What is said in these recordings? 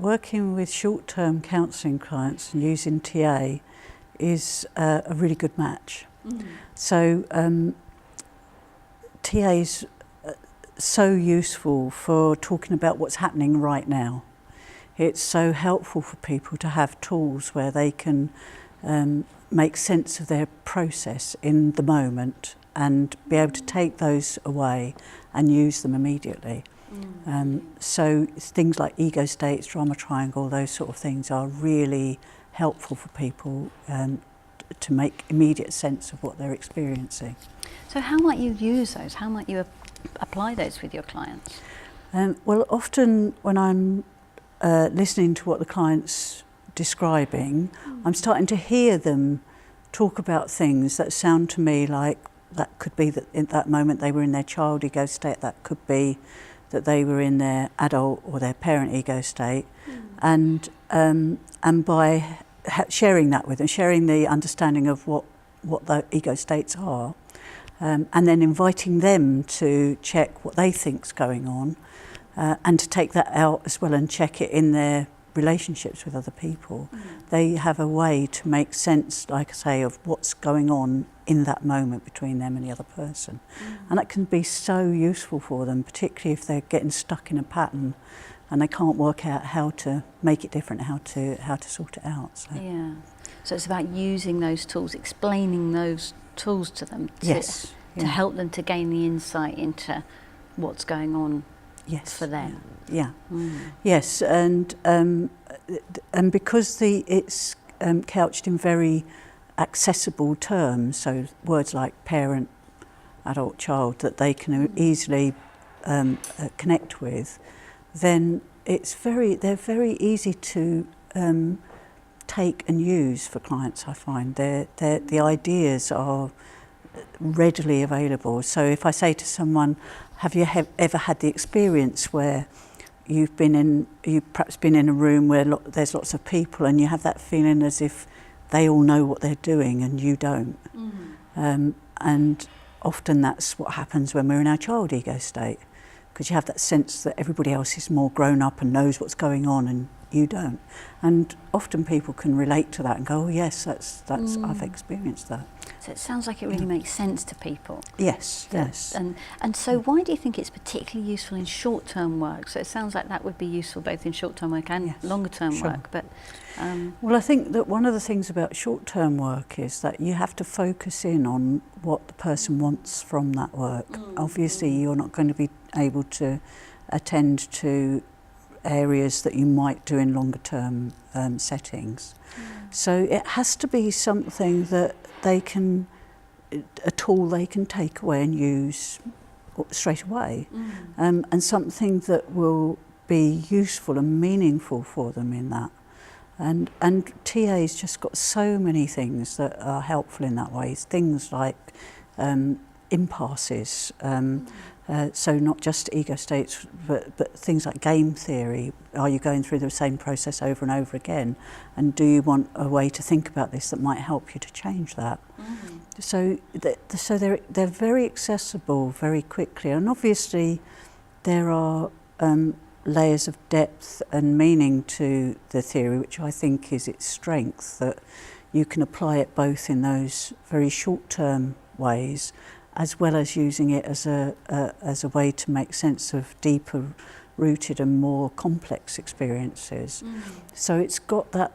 working with short-term counselling clients and using TA is a really good match. So TA is so useful for talking about what's happening right now. It's so helpful for people to have tools where they can make sense of their process in the moment and be able to take those away and use them immediately. So things like ego states, drama triangle, those sort of things are really helpful for people to make immediate sense of what they're experiencing. So how might you use those? How might you apply those with your clients? Well, often when I'm listening to what the client's describing, I'm starting to hear them talk about things that sound to me like that could be that in that moment they were in their child ego state, that could be that they were in their adult or their parent ego state, and by sharing that with them, sharing the understanding of what the ego states are, and then inviting them to check what they think's going on, and to take that out as well and check it in their relationships with other people. They have a way to make sense, like I say, of what's going on in that moment between them and the other person. And that can be so useful for them, particularly if they're getting stuck in a pattern and they can't work out how to make it different, how to sort it out. So. Yeah. So it's about using those tools, explaining those tools to them to help them to gain the insight into what's going on for them. Yeah. Yes, and because it's couched in very accessible terms, so words like parent, adult, child, that they can easily connect with, then they're very easy to take and use for clients. I find the ideas are readily available. So if I say to someone, have you ever had the experience where you've perhaps been in a room where there's lots of people and you have that feeling as if they all know what they're doing and you don't? And often that's what happens when we're in our child ego state, because you have that sense that everybody else is more grown up and knows what's going on and you don't. And often people can relate to that and go, oh yes, that's I've experienced that. So it sounds like it really makes sense to people. Yes, yes. And so why do you think it's particularly useful in short-term work? So it sounds like that would be useful both in short-term work and longer-term work. But well, I think that one of the things about short-term work is that you have to focus in on what the person wants from that work. Obviously, you're not going to be able to attend to areas that you might do in longer-term settings. So it has to be something that a tool they can take away and use straight away, and something that will be useful and meaningful for them in that. And TA's just got so many things that are helpful in that way. Things like impasses, so not just ego states, but things like game theory. Are you going through the same process over and over again? And do you want a way to think about this that might help you to change that? So they're very accessible very quickly, and obviously there are layers of depth and meaning to the theory, which I think is its strength, that you can apply it both in those very short-term ways as well as using it as a way to make sense of deeper rooted and more complex experiences. So it's got that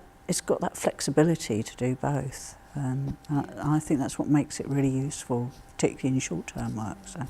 flexibility to do both. I think that's what makes it really useful, particularly in short-term work. So.